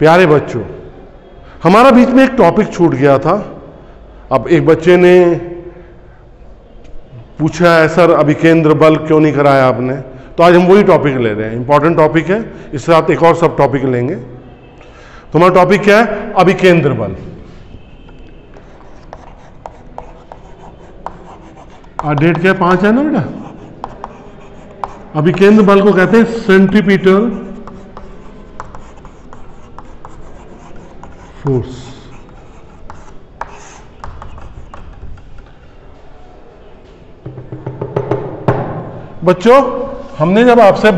प्यारे बच्चों, हमारा बीच में एक टॉपिक छूट गया था। अब एक बच्चे ने पूछा है, सर अभिकेंद्र बल क्यों नहीं कराया आपने? तो आज हम वही टॉपिक ले रहे हैं, इंपॉर्टेंट टॉपिक है। इसके साथ एक और सब टॉपिक लेंगे। तो हमारा टॉपिक क्या है? अभिकेंद्र बल। आज डेट क्या है? 5 है ना बेटा। अभिकेंद्र बल को कहते हैं सेंट्रीपिटल फोर्स। बच्चों, हमने जब आपसे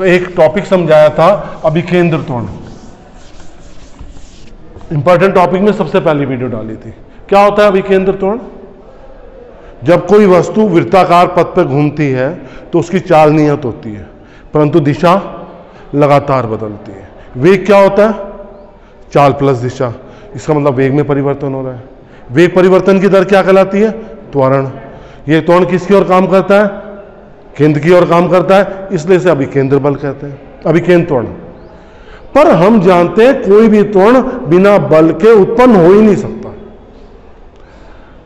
एक टॉपिक समझाया था अभिकेंद्र त्वरण, इंपॉर्टेंट टॉपिक में सबसे पहली वीडियो डाली थी। क्या होता है अभिकेंद्र त्वरण? जब कोई वस्तु वृत्ताकार पथ पर घूमती है तो उसकी चाल नियत होती है, परंतु दिशा लगातार बदलती है। वेग क्या होता है? चाल प्लस दिशा। इसका मतलब वेग में परिवर्तन हो रहा है। वेग परिवर्तन की दर क्या कहलाती है? त्वरण। ये त्वरण किसकी ओर काम करता है? केंद्र की ओर काम करता है, इसलिए इसे अभिकेंद्र बल कहते हैं, अभिकेंद्र त्वरण। पर हम जानते हैं कोई भी त्वरण बिना बल के उत्पन्न हो ही नहीं सकता।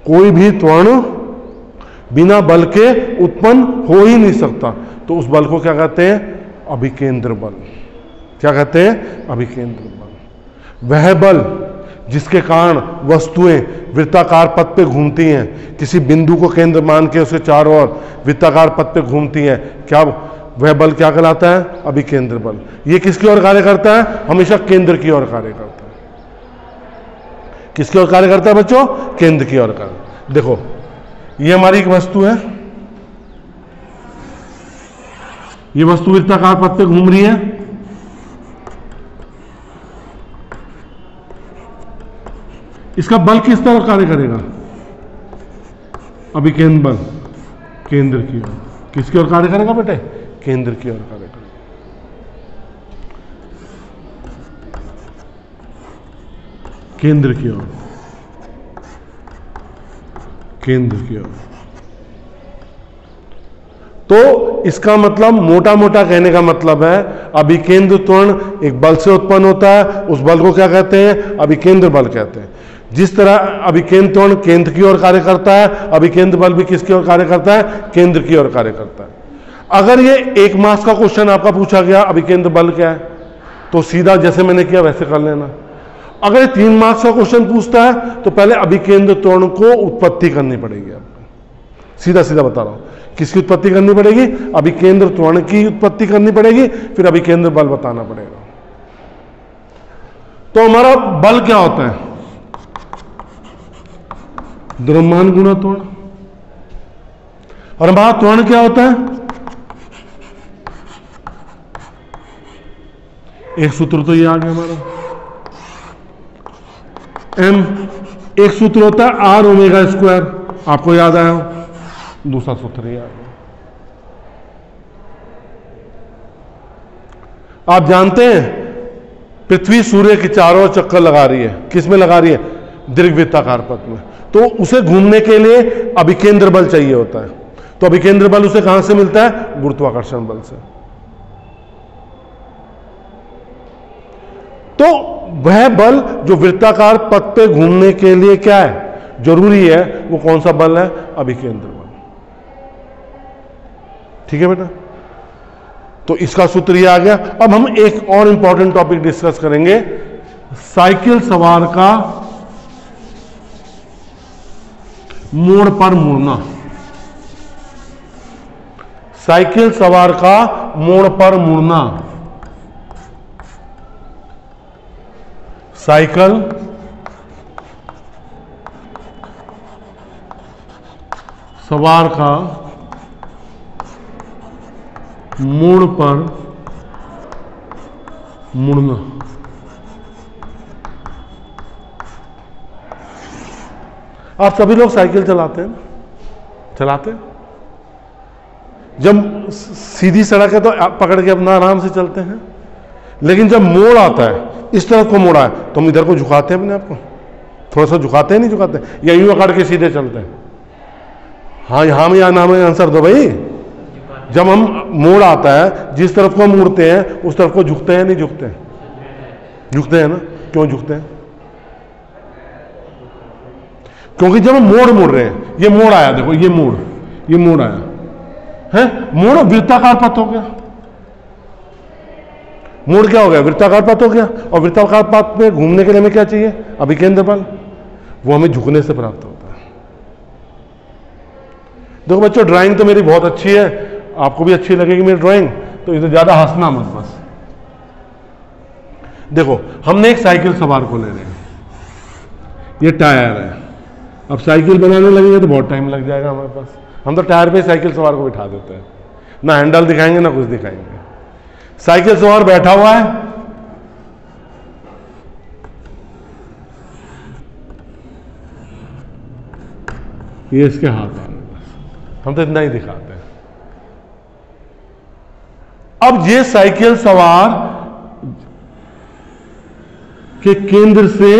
कोई भी त्वरण बिना बल के उत्पन्न हो ही नहीं सकता। तो उस बल को क्या कहते हैं? अभिकेंद्र बल। क्या कहते हैं? अभिकेंद्र बल। वह बल जिसके कारण वस्तुएं वृत्ताकार पथ पे घूमती हैं, किसी बिंदु को केंद्र मान के उसके चारों ओर वृत्ताकार पथ पे घूमती हैं, क्या वह बल क्या कहलाता है? अभिकेंद्र बल। ये किसकी ओर कार्य करता है? हमेशा केंद्र की ओर कार्य करता है। किसकी ओर कार्य करता है बच्चों? केंद्र की ओर कार्य। देखो, ये हमारी एक वस्तु है, ये वस्तु वृत्ताकार पथ पे घूम रही है। इसका बल किस तरह कार्य करेगा? अभिकेंद्र बल केंद्र की ओर। किसकी ओर कार्य करेगा बेटे? केंद्र की ओर कार्य करेगा। केंद्र की ओर, केंद्र की ओर। तो इसका मतलब, मोटा मोटा कहने का मतलब है, अभिकेंद्र त्वरण एक बल से उत्पन्न होता है। उस बल को क्या कहते हैं? अभिकेंद्र बल कहते हैं। जिस तरह अभिकेंद्र त्वरण केंद्र की ओर कार्य करता है, अभिकेंद्र बल भी किसकी ओर कार्य करता है? केंद्र की ओर कार्य करता है। अगर ये 1 मार्क्स का क्वेश्चन आपका पूछा गया अभिकेंद्र बल क्या है, तो सीधा जैसे मैंने किया वैसे कर लेना। अगर ये 3 मार्क्स का क्वेश्चन पूछता है तो पहले अभिकेंद्र त्वरण को उत्पत्ति करनी पड़ेगी आपको। सीधा सीधा बता रहा हूं, किसकी उत्पत्ति करनी पड़ेगी? अभिकेंद्र त्वरण की उत्पत्ति करनी पड़ेगी, फिर अभिकेंद्र बल बताना पड़ेगा। तो हमारा बल क्या होता है? द्रव्यमान गुणा त्वरण। और हमारा त्वरण क्या होता है? एक सूत्र तो ये आ गया हमारा m। एक सूत्र होता है r ओमेगा स्क्वायर, आपको याद आया? दूसरा सूत्र ये आ गया। आप जानते हैं पृथ्वी सूर्य के चारों ओर चक्कर लगा रही है। किस में लगा रही है? दीर्घवृत्ताकार पथ में। तो उसे घूमने के लिए अभिकेंद्र बल चाहिए होता है। तो अभिकेंद्र बल उसे कहां से मिलता है? गुरुत्वाकर्षण बल से। तो वह बल जो वृत्ताकार पथ पे घूमने के लिए क्या है? जरूरी है, वो कौन सा बल है? अभिकेंद्र बल। ठीक है बेटा? तो इसका सूत्र ये आ गया। अब हम एक और इंपॉर्टेंट टॉपिक डिस्कस करेंगे, साइकिल सवार का मोड़ पर मुड़ना। साइकिल सवार का मोड़ पर मुड़ना। साइकिल सवार का मोड़ पर मुड़ना। आप सभी लोग साइकिल चलाते हैं? चलाते हैं? जब सीधी सड़क है तो आप पकड़ के अपना आराम से चलते हैं, लेकिन जब मोड़ आता है, इस तरफ को मोड़ा है, तो हम इधर को झुकाते हैं अपने आप को, थोड़ा सा झुकाते हैं, नहीं झुकाते, या यूं अकड़ के सीधे चलते हैं? हाँ, यहाँ में या ना में आंसर दो भाई। जब हम मोड़ आता है, जिस तरफ को हम मुड़ते हैं उस तरफ को झुकते हैं, नहीं झुकते हैं? झुकते हैं ना। क्यों झुकते हैं? क्योंकि जब हम मोड़ मुड़ रहे हैं, ये मोड़ आया, देखो ये मोड़ आया है, मोड़ वृत्ताकार पथ हो गया। मोड़ क्या हो गया? वृत्ताकार पथ हो गया। और वृत्ताकार पथ में घूमने के लिए हमें क्या चाहिए? अभिकेंद्र बल। वो हमें झुकने से प्राप्त होता है। देखो बच्चों, ड्राइंग तो मेरी बहुत अच्छी है, आपको भी अच्छी लगेगी मेरी ड्राइंग, तो इसे ज्यादा हंसना मत बस। देखो हमने एक साइकिल सवार को ले रहे हैं, ये टायर है। अब साइकिल बनाने लगेंगे तो बहुत टाइम लग जाएगा हमारे पास। हम तो टायर पे साइकिल सवार को बिठा देते हैं, ना हैंडल दिखाएंगे ना कुछ दिखाएंगे। साइकिल सवार बैठा हुआ है, ये इसके हाथ आ रहे हैं, बस हम तो इतना ही दिखाते हैं। अब ये साइकिल सवार के केंद्र से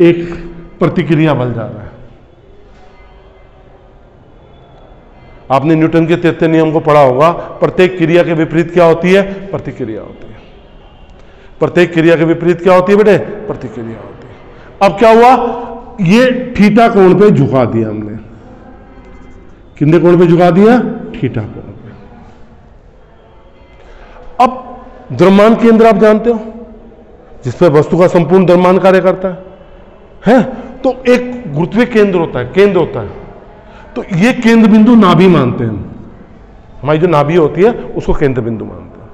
एक प्रतिक्रिया बल जा रहा है। आपने न्यूटन के तृतीय नियम को पढ़ा होगा, प्रत्येक क्रिया के विपरीत क्या होती है? प्रतिक्रिया होती है। प्रत्येक क्रिया के विपरीत क्या होती है बेटे? प्रतिक्रिया होती है। अब क्या हुआ? ये थीटा कोण पे झुका दिया हमने। कितने कोण पे झुका दिया? थीटा कोण पे। अब द्रव्यमान केंद्र आप जानते हो, जिसपे वस्तु का संपूर्ण द्रव्यमान कार्य करता है? तो एक गुरुत्वीय केंद्र होता है, केंद्र होता है। तो ये केंद्र बिंदु नाभि मानते हैं। हमारी जो नाभि होती है उसको केंद्र बिंदु मानते हैं।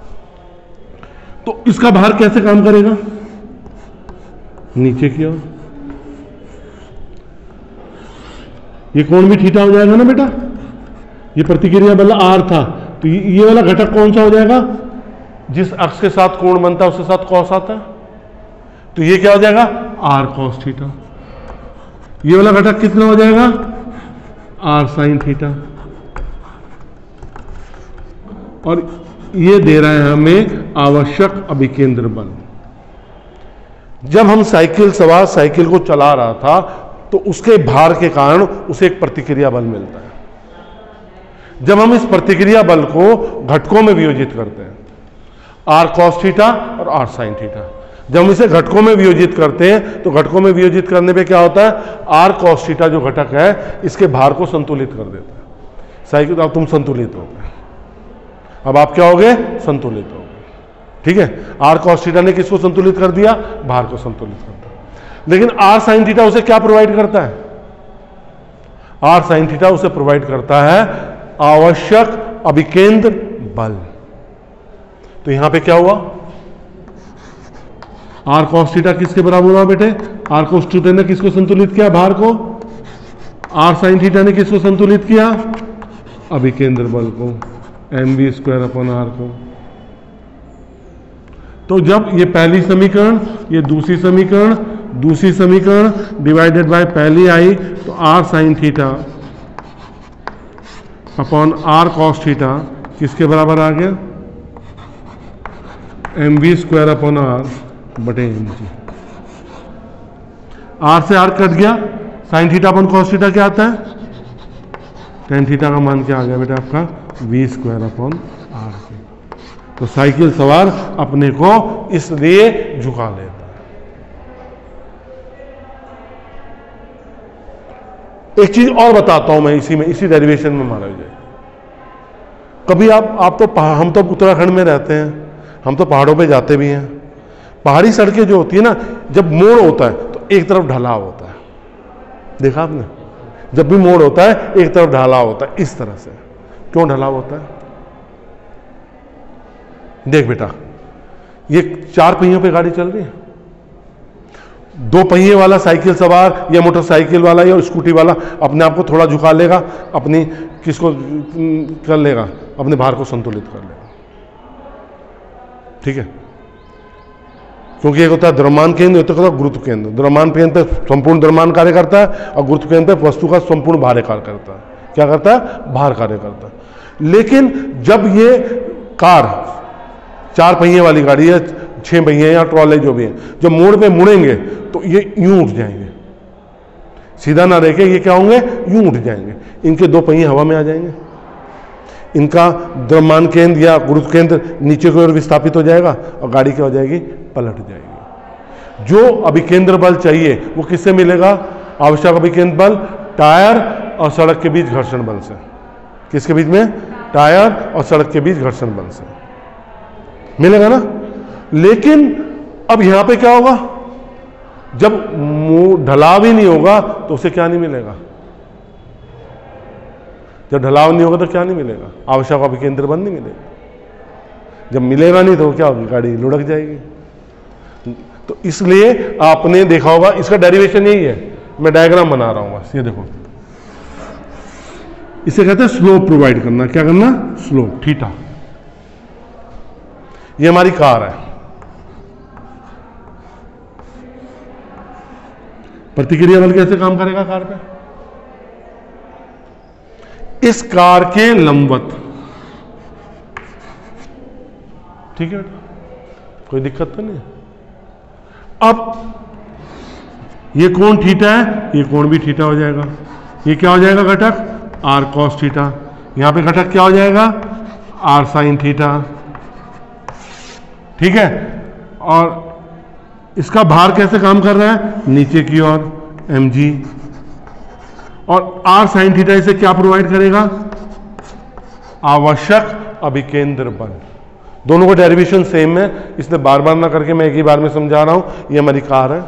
तो इसका भार कैसे काम करेगा? नीचे की ओर। ये कोण भी थीटा हो जाएगा ना बेटा। ये प्रतिक्रिया बल आर था, तो ये वाला घटक कौन सा हो जाएगा? जिस अक्ष के साथ कोण बनता है उसके साथ कॉस आता है, तो ये क्या हो जाएगा? R cos theta. ये वाला घटक कितना हो जाएगा? R sine theta. और ये दे रहा है हमें आवश्यक अभिकेंद्र बल। जब हम साइकिल सवार साइकिल को चला रहा था तो उसके भार के कारण उसे एक प्रतिक्रिया बल मिलता है। जब हम इस प्रतिक्रिया बल को घटकों में वियोजित करते हैं, आर कॉस थीटा और आर साइन थीटा, जब हम इसे घटकों में वियोजित करते हैं तो घटकों में वियोजित करने पे क्या होता है? आर कॉस थीटा जो घटक है इसके भार को संतुलित कर देता है। साइकिल, अब तुम संतुलित हो गए। अब आप क्या हो गए? संतुलित हो गए। ठीक है, आर कॉस थीटा ने किसको संतुलित कर दिया? भार को संतुलित कर दिया। लेकिन आर साइन थीटा उसे क्या प्रोवाइड करता है? आर साइन थीटा उसे प्रोवाइड करता है आवश्यक अभिकेंद्र बल। तो यहां पे क्या हुआ? आर कॉस थीटा किसके बराबर हुआ बेटे? आर कॉस थीटा ने किसको संतुलित किया? भार को। आर साइन थीटा ने किसको संतुलित किया? अभिकेंद्र बल को, mv स्क्वायर अपॉन आर को। तो जब ये पहली समीकरण, ये दूसरी समीकरण डिवाइडेड बाय पहली आई, तो r sine theta upon r cos theta किसके बराबर आ गया? mv स्क्वायर अपॉन आर बटे mg। आर से आर कट गया, sine theta upon cos theta क्या आता है? टेन थीटा का मान क्या आ गया बेटा आपका? v square upon r. तो साइकिल सवार अपने को इसलिए झुका लेता है। एक चीज और बताता हूं मैं इसी डेरिवेशन में महाराज जी। कभी आप तो हम तो उत्तराखंड में रहते हैं, हम तो पहाड़ों पे जाते भी हैं। पहाड़ी सड़कें जो होती है ना, जब मोड़ होता है तो एक तरफ ढलाव होता है। देखा आपने? जब भी मोड़ होता है एक तरफ ढलाव होता है, इस तरह से। क्यों ढलाव होता है? देख बेटा, ये 4 पहियों पे गाड़ी चल रही है। 2 पहिए वाला साइकिल सवार या मोटरसाइकिल वाला या स्कूटी वाला अपने आप को थोड़ा झुका लेगा, अपनी किसको कर लेगा? अपने भार को संतुलित कर लेगा। ठीक है, क्योंकि एक होता है द्रव्यमान केंद्र, एक होता है गुरुत्व केंद्र। द्रव्यमान केंद्र पे संपूर्ण द्रव्यमान कार्य करता है और गुरुत्व केंद्र पे वस्तु का संपूर्ण भार कार्य करता है। क्या करता है? भार कार्य करता है। लेकिन जब ये कार 4 पहिए वाली गाड़ी है, 6 पहिए या ट्रॉले जो भी है, जब मोड़ पे मुड़ेंगे तो ये यूं उठ जाएंगे, सीधा ना रह के ये क्या होंगे? यूं उठ जाएंगे। इनके 2 पहिए हवा में आ जाएंगे, इनका द्रव्यमान केंद्र या गुरुत्व केंद्र नीचे की ओर विस्थापित हो जाएगा और गाड़ी क्या हो जाएगी? पलट जाएगी। जो अभिकेंद्र बल चाहिए वो किससे मिलेगा? आवश्यक अभिकेंद्र बल टायर और सड़क के बीच घर्षण बल से। किसके बीच में? टायर और सड़क के बीच घर्षण बल से मिलेगा ना। लेकिन अब यहां पे क्या होगा? जब ढलाव ही नहीं होगा तो उसे क्या नहीं मिलेगा? जब ढलाव नहीं होगा तो क्या नहीं मिलेगा? आवश्यक अभिकेंद्र बल नहीं मिलेगा। जब मिलेगा नहीं तो क्या होगी? गाड़ी लुढ़क जाएगी। तो इसलिए आपने देखा होगा, इसका डेरिवेशन यही है, मैं डायग्राम बना रहा हूं बस, ये देखो, इसे कहते हैं स्लोप प्रोवाइड करना। क्या करना? Slope, theta. ये हमारी कार है, प्रतिक्रिया बल कैसे काम करेगा कार पे? इस कार के लंबवत, ठीक है, कोई दिक्कत तो नहीं है। अब ये कोण थीटा है, ये कोण भी थीटा हो जाएगा। ये क्या हो जाएगा घटक? R cos theta. यहां पे घटक क्या हो जाएगा? आर साइन थीटा, ठीक है। और इसका भार कैसे काम कर रहा है? नीचे की ओर, mg। और आर साइन थीटा इसे क्या प्रोवाइड करेगा? आवश्यक अभिकेंद्र बल। दोनों का डेरिवेशन सेम है, इसलिए बार बार ना करके मैं एक ही बार में समझा रहा हूं। ये हमारी कार है,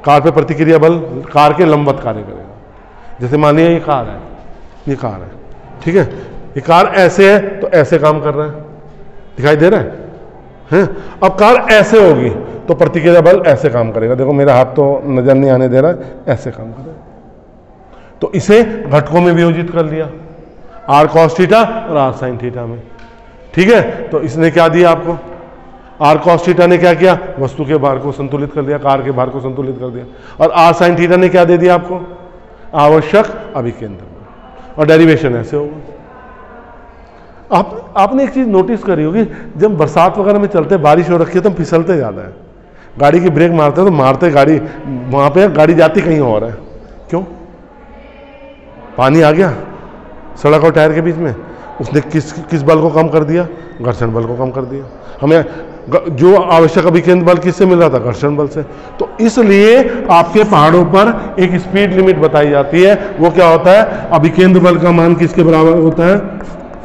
कार पे प्रतिक्रिया बल कार के लंबवत कार्य करेगा। जैसे मानिए ये कार है, ये कार है, ठीक है। ये कार ऐसे है तो ऐसे काम कर रहा है, दिखाई दे रहा है? अब कार ऐसे होगी तो प्रतिक्रिया बल ऐसे काम करेगा। देखो मेरा हाथ तो नजर नहीं आने दे रहा है, ऐसे काम करेगा। तो इसे घटकों में वियोजित कर लिया, आर कॉस थीटा और आर साइन थीटा में, ठीक है। तो इसने क्या दिया आपको? आर कॉस थीटा ने क्या किया? वस्तु के भार को संतुलित कर दिया, कार के भार को संतुलित कर दिया। और आर साइन थीटा ने क्या दे दिया आपको? आवश्यक अभिकेंद्र बल। और डेरिवेशन ऐसे होगा। आपने एक चीज नोटिस करी होगी, जब बरसात वगैरह में चलते, बारिश हो रखी है तो हम फिसलते ज्यादा है। गाड़ी की ब्रेक मारते हैं तो मारते गाड़ी वहां पे, गाड़ी जाती कहीं और है। क्यों? पानी आ गया सड़क और टायर के बीच में, उसने किस बल को कम कर दिया? घर्षण बल को कम कर दिया। हमें जो आवश्यक अभिकेंद्र बल किससे मिल रहा था? घर्षण बल से। तो इसलिए आपके पहाड़ों पर एक स्पीड लिमिट बताई जाती है। वो क्या होता है? अभिकेंद्र बल का मान किसके बराबर होता है?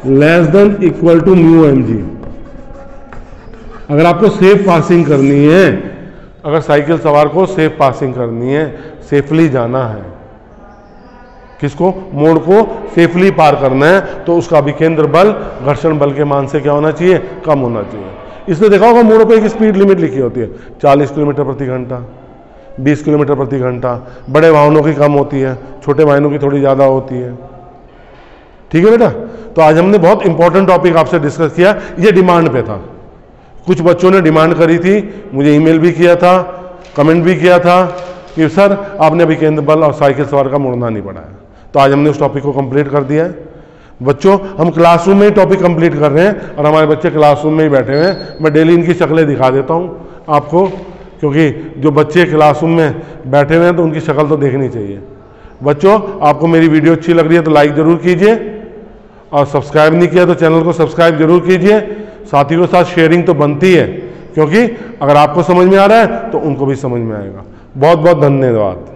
Less than equal to mu mg। अगर आपको सेफ पासिंग करनी है, अगर साइकिल सवार को सेफ पासिंग करनी है, सेफली जाना है, किसको? मोड़ को सेफली पार करना है, तो उसका अभिकेंद्र बल घर्षण बल के मान से क्या होना चाहिए? कम होना चाहिए। इसलिए देखा होगा मोड़ों पे एक स्पीड लिमिट लिखी होती है, 40 किलोमीटर प्रति घंटा, 20 किलोमीटर प्रति घंटा। बड़े वाहनों की कम होती है, छोटे वाहनों की थोड़ी ज़्यादा होती है, ठीक है बेटा। तो आज हमने बहुत इंपॉर्टेंट टॉपिक आपसे डिस्कस किया, ये डिमांड पे था। कुछ बच्चों ने डिमांड करी थी, मुझे ईमेल भी किया था, कमेंट भी किया था कि सर आपने अभिकेंद्र बल और साइकिल सवार का मुड़ना नहीं पढ़ाया। तो आज हमने उस टॉपिक को कंप्लीट कर दिया है। बच्चों, हम क्लासरूम में ही टॉपिक कंप्लीट कर रहे हैं और हमारे बच्चे क्लासरूम में ही बैठे हुए हैं। मैं डेली इनकी शक्लें दिखा देता हूँ आपको, क्योंकि जो बच्चे क्लासरूम में बैठे हुए हैं तो उनकी शक्ल तो देखनी चाहिए। बच्चों, आपको मेरी वीडियो अच्छी लग रही है तो लाइक ज़रूर कीजिए, और सब्सक्राइब नहीं किया तो चैनल को सब्सक्राइब जरूर कीजिए। साथियों के साथ शेयरिंग तो बनती है, क्योंकि अगर आपको समझ में आ रहा है तो उनको भी समझ में आएगा। बहुत बहुत धन्यवाद।